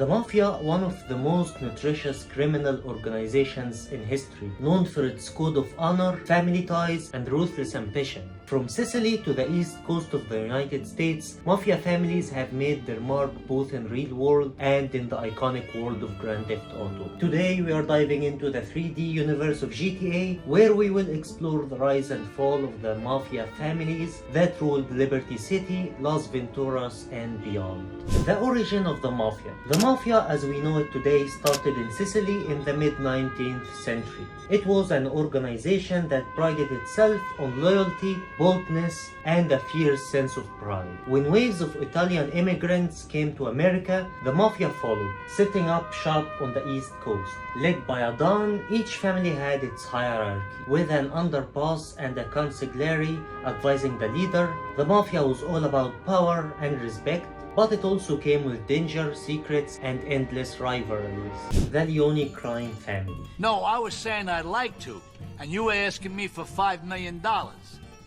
The Mafia, one of the most notorious criminal organizations in history, known for its code of honor, family ties, and ruthless ambition. From Sicily to the east coast of the United States, Mafia families have made their mark both in real world and in the iconic world of Grand Theft Auto. Today we are diving into the 3D universe of GTA, where we will explore the rise and fall of the Mafia families that ruled Liberty City, Las Venturas, and beyond. The origin of the Mafia. The Mafia as we know it today started in Sicily in the mid-19th century. It was an organization that prided itself on loyalty, boldness, and a fierce sense of pride. When waves of Italian immigrants came to America, the Mafia followed, setting up shop on the East Coast. Led by a Don, each family had its hierarchy, with an underboss and a consigliere advising the leader. The Mafia was all about power and respect, but it also came with danger, secrets, and endless rivalries. The Leone Crime Family. No, I was saying I'd like to, and you were asking me for $5 million.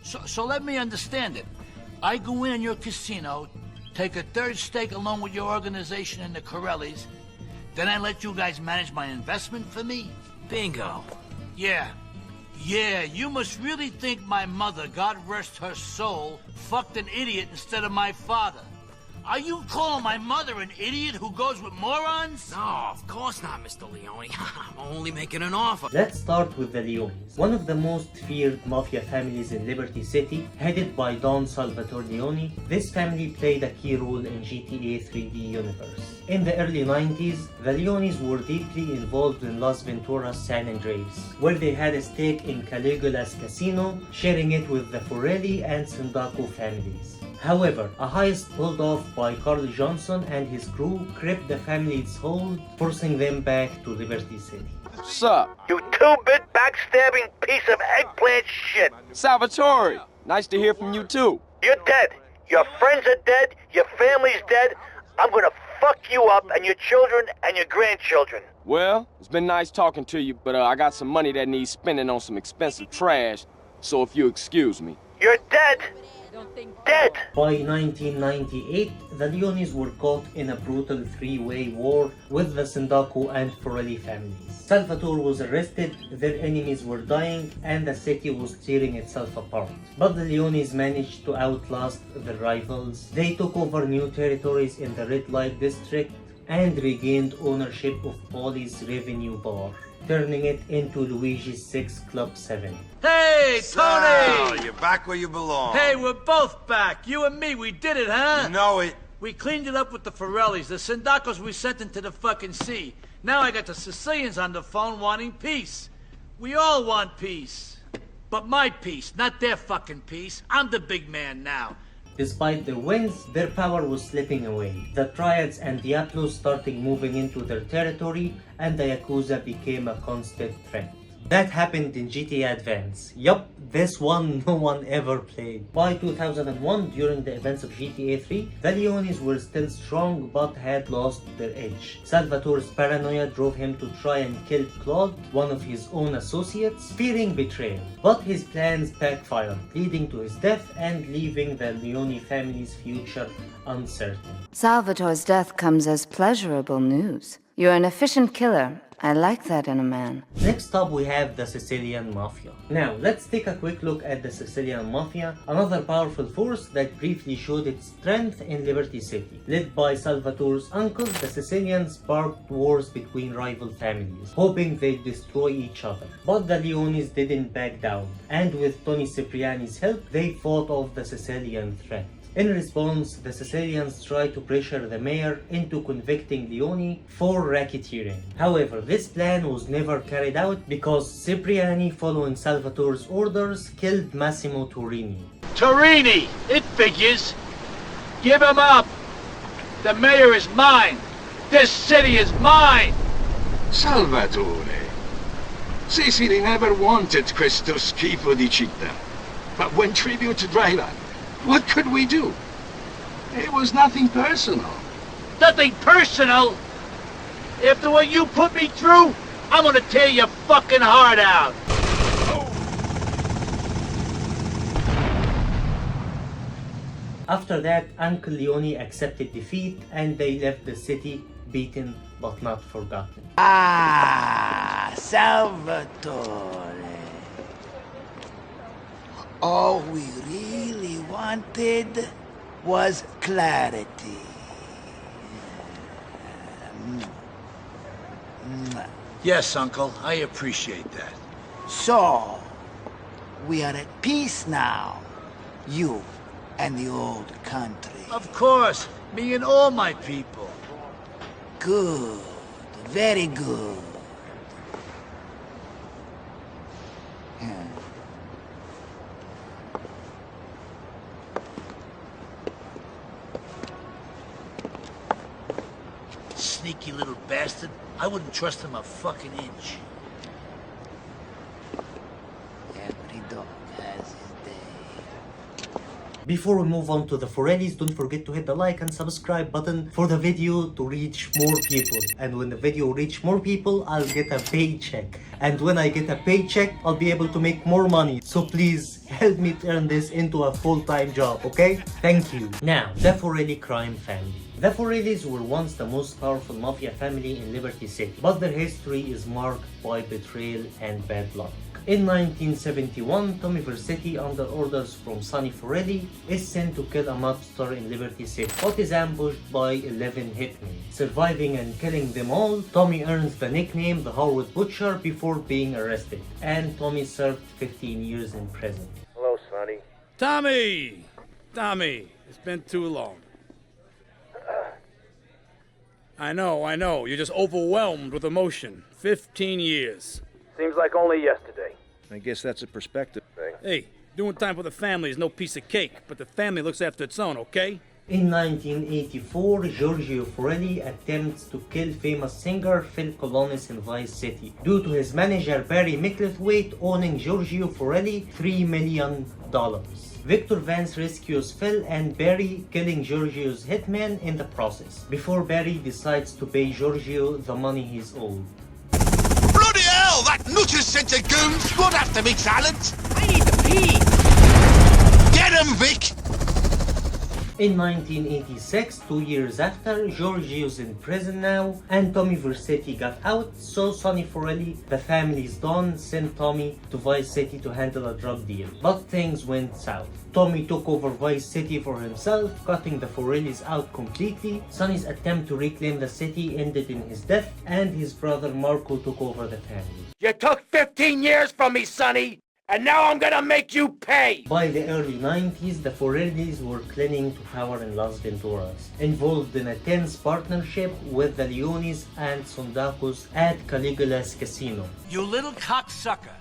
So let me understand it. I go in your casino, take a third stake along with your organization and the Corellis, then I let you guys manage my investment for me? Bingo. Yeah, you must really think my mother, God rest her soul, fucked an idiot instead of my father. Are you calling my mother an idiot who goes with morons? No, of course not, Mr. Leone. I'm only making an offer. Let's start with the Leones, one of the most feared Mafia families in Liberty City, headed by Don Salvatore Leone. This family played a key role in GTA 3D universe. In the early 90s, the Leones were deeply involved in Las Venturas San Andreas, where they had a stake in Caligula's casino, sharing it with the Forelli and Sindacco families. However, a heist pulled off by Carl Johnson and his crew cribbed the family's hold, forcing them back to Liberty City. Sup? You two-bit backstabbing piece of eggplant shit! Salvatore! Nice to hear from you too. You're dead. Your friends are dead. Your family's dead. I'm gonna fuck you up and your children and your grandchildren. Well, it's been nice talking to you, but I got some money that needs spending on some expensive trash, so if you excuse me. You're dead! Dead! By 1998, the Leones were caught in a brutal three-way war with the Sindacco and Forelli families. Salvatore was arrested, their enemies were dying, and the city was tearing itself apart. But the Leones managed to outlast their rivals. They took over new territories in the red light district and regained ownership of Pauli's Revenue Bar, turning it into Luigi's 6 Club 7. Hey, Tony! So, you're back where you belong. Hey, we're both back. You and me, we did it, huh? You know it. We cleaned it up with the Forellis. The Sindaccos we sent into the fucking sea. Now I got the Sicilians on the phone wanting peace. We all want peace. But my peace, not their fucking peace. I'm the big man now. Despite their wins, their power was slipping away. The Triads and Diablos started moving into their territory, and the Yakuza became a constant threat. That happened in GTA Advance. Yup, this one no one ever played. By 2001, during the events of GTA 3, the Leones were still strong but had lost their edge. Salvatore's paranoia drove him to try and kill Claude, one of his own associates, fearing betrayal. But his plans backfired, leading to his death and leaving the Leone family's future uncertain. Salvatore's death comes as pleasurable news. You're an efficient killer. I like that in a man. Next up we have the Scillian Mafia. Now let's take a quick look at the Scillian Mafia, another powerful force that briefly showed its strength in Liberty City. Led by Salvatore's uncle, the Sicilians sparked wars between rival families, hoping they'd destroy each other. But the Leones didn't back down, and with Toni Cipriani's help, they fought off the Sicilian threat. In response, the Sicilians tried to pressure the mayor into convicting Leone for racketeering. However, this plan was never carried out because Cipriani, following Salvatore's orders, killed Massimo Turini. Turini! It figures. Give him up. The mayor is mine. This city is mine. Salvatore. Sicily never wanted questo schifo di città. But when tribute to Dryland, what could we do? It was nothing personal. Nothing personal? After what you put me through, I'm gonna tear your fucking heart out. After that, Uncle Leone accepted defeat and they left the city beaten but not forgotten. Ah, Salvatore. All we really wanted was clarity. Yes, Uncle, I appreciate that. So, we are at peace now. You and the old country. Of course, me and all my people. Good. Very good. Sneaky little bastard. I wouldn't trust him a fucking inch. Every dog has his day. Before we move on to the Forellis, don't forget to hit the like and subscribe button for the video to reach more people. And when the video reach more people, I'll get a paycheck. And when I get a paycheck, I'll be able to make more money. So please help me turn this into a full-time job, okay? Thank you. Now, the Forelli crime family. The Forellis were once the most powerful mafia family in Liberty City, but their history is marked by betrayal and bad luck. In 1971, TommyVercetti, under orders from SonnyForelli, is sent to kill a mobster in Liberty City, but is ambushed by 11 hitmen. Surviving and killing them all, Tommy earns the nickname the Harwood Butcher before being arrested, and Tommy served 15 years in prison. Hello, Sonny. Tommy, it's been too long. I know, you're just overwhelmed with emotion. 15 years. Seems like only yesterday. I guess that's a perspective thing. Hey, doing time for the family is no piece of cake, but the family looks after its own, okay? In 1984, Giorgio Forelli attempts to kill famous singer Phil Colonis in Vice City due to his manager Barry Micklethwaite owning Giorgio Forelli $3 million. Victor Vance rescues Phil and Barry, killing Giorgio's hitman in the process, before Barry decides to pay Giorgio the money he's owed. Bloody hell! That nutter sent a goons would have to be silenced! I need to pee! Get him, Vic! In 1986, 2 years after, Giorgio's in prison now, and TommyVercetti got out, so SonnyForelli, the family's don, sent Tommy to Vice City to handle a drug deal. But things went south. Tommy took over Vice City for himself, cutting the Forellis out completely. Sonny's attempt to reclaim the city ended in his death, and his brother Marco took over the family. You took 15 years from me, Sonny, and now I'm gonna make you pay! By the early 90s, the Forellis were clinging to power in Las Venturas, involved in a tense partnership with the Leones and Sindaccos at Caligula's casino. You little cocksucker.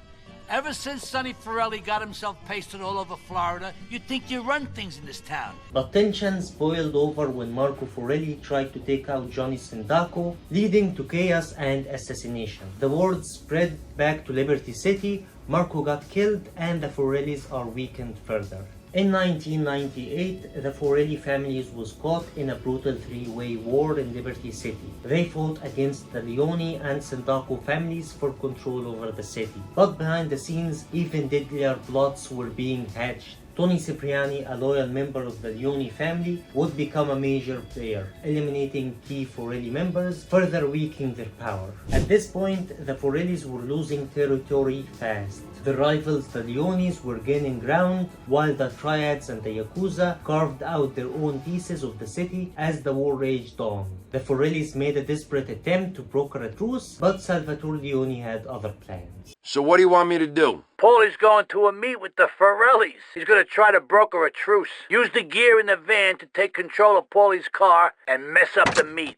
Ever since SonnyForelli got himself pasted all over Florida, you'd think you run things in this town. But tensions boiled over when Marco Forelli tried to take out Johnny Sindacco, leading to chaos and assassination. The word spread back to Liberty City, Marco got killed, and the Forellis are weakened further. In 1998, the Forelli families was caught in a brutal three-way war in Liberty City. They fought against the Leone and Sindacco families for control over the city. But behind the scenes, even deadlier plots were being hatched. Toni Cipriani, a loyal member of the Leone family, would become a major player, eliminating key Forelli members, further weakening their power. At this point, the Forellis were losing territory fast. The rivals, the Leones, were gaining ground, while the Triads and the Yakuza carved out their own pieces of the city as the war raged on. The Forellis made a desperate attempt to broker a truce, but Salvatore Leone had other plans. So what do you want me to do? Paulie's going to a meet with the Forellis. He's going to try to broker a truce. Use the gear in the van to take control of Paulie's car and mess up the meet.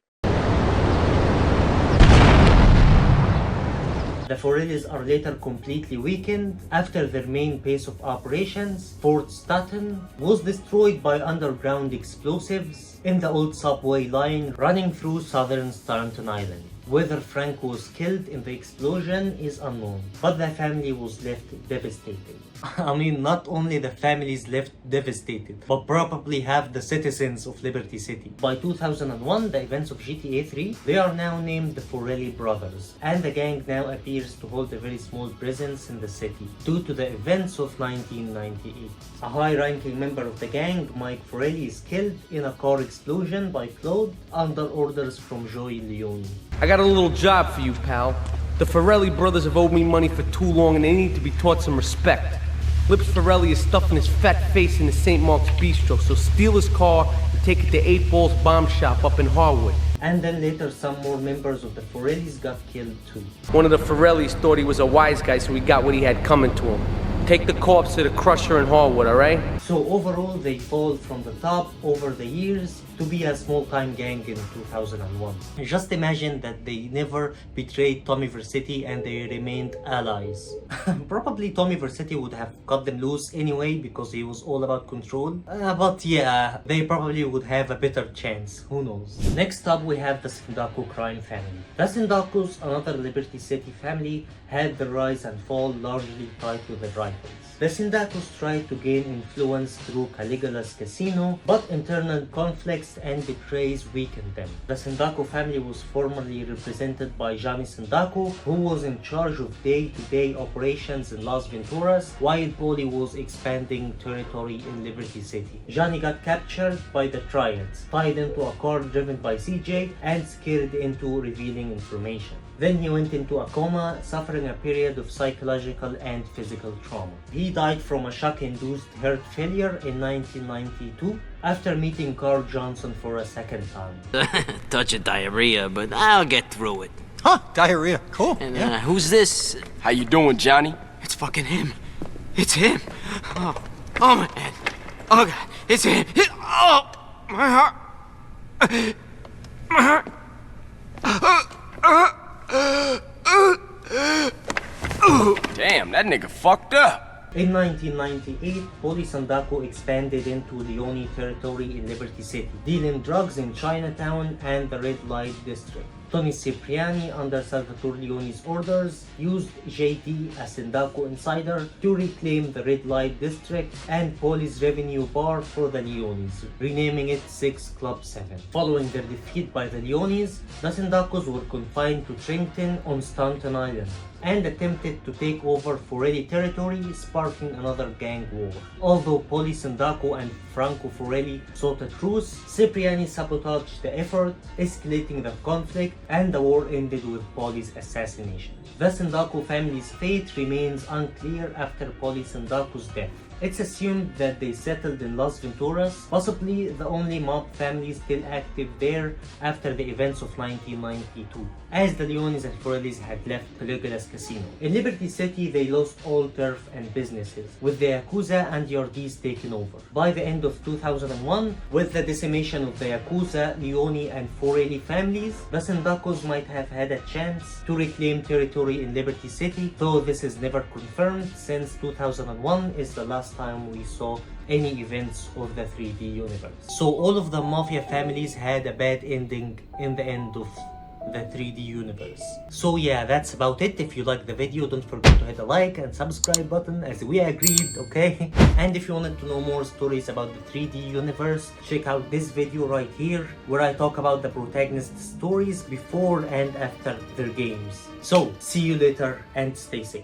The Forellis are later completely weakened after their main base of operations, Fort Staten, was destroyed by underground explosives in the old subway line running through southern Staunton Island. Whether Franco was killed in the explosion is unknown, but the family was left devastated. I mean, not only the families left devastated, but probably half the citizens of Liberty City. By 2001, the events of GTA 3, they are now named the Forelli brothers, and the gang now appears to hold a very small presence in the city, due to the events of 1998. A high-ranking member of the gang, Mike Forelli, is killed in a car explosion by Claude under orders from Joey Leone. I got a little job for you, pal. The Forelli brothers have owed me money for too long and they need to be taught some respect. Lips Forelli is stuffing his fat face in the St. Mark's Bistro, so steal his car and take it to 8 Balls Bomb Shop up in Harwood. And then later some more members of the Forellis got killed too. One of the Forellis thought he was a wise guy, so he got what he had coming to him. Take the corpse to the Crusher in Harwood, alright? So overall, they fall from the top over the years to be a small-time gang in 2001. Just imagine that they never betrayed TommyVercetti and they remained allies. Probably TommyVercetti would have cut them loose anyway because he was all about control. But yeah, they probably would have a better chance. Who knows? Next up, we have the Sindacco crime family. The Sindaccos, another Liberty City family, had their rise and fall largely tied to the rivals. The Sindaccos tried to gain influence through Caligula's casino, but internal conflicts and betrays weakened them. The Sindacco family was formerly represented by Johnny Sindacco, who was in charge of day-to-day operations in Las Venturas, while Paulie was expanding territory in Liberty City. Johnny got captured by the Triads, tied into a car driven by CJ, and scared into revealing information. Then he went into a coma, suffering a period of psychological and physical trauma. He died from a shock-induced heart failure in 1992 after meeting Carl Johnson for a second time. Touch of diarrhea, but I'll get through it. Huh, diarrhea. Cool. And who's this? How you doing, Johnny? It's fucking him. It's him. Oh my head. Oh God, it's him. Oh, my heart. My heart. Damn, that nigga fucked up. In 1998, Paulie Sindacco expanded into Leone territory in Liberty City, dealing drugs in Chinatown and the Red Light District. Toni Cipriani, under Salvatore Leone's orders, used JD, a Sindacco insider, to reclaim the Red Light District and Paulie's revenue bar for the Leones, renaming it 6 Club 7. Following their defeat by the Leones, the Sindaccos were confined to Trenton on Staunton Island and attempted to take over Forelli territory, sparking another gang war. Although Paulie Sindacco and Franco Forelli sought a truce, Cipriani sabotaged the effort, escalating the conflict, and the war ended with Paulie's assassination. The Sindacco family's fate remains unclear after Paulie Sindacco's death. It's assumed that they settled in Las Venturas, possibly the only mob family still active there after the events of 1992, as the Leones and Forellis had left Caligula's casino. In Liberty City, they lost all turf and businesses, with the Yakuza and Triads taken over. By the end of 2001, with the decimation of the Yakuza, Leone and Forelli families, the Sindaccos might have had a chance to reclaim territory in Liberty City, though this is never confirmed since 2001 is the last time we saw any events of the 3D universe. So all of the Mafia families had a bad ending in the end of the 3D universe. So yeah, that's about it. If you liked the video, don't forget to hit the like and subscribe button as we agreed, okay? And if you wanted to know more stories about the 3D universe, check out this video right here where I talk about the protagonist's stories before and after their games. So see you later and stay safe.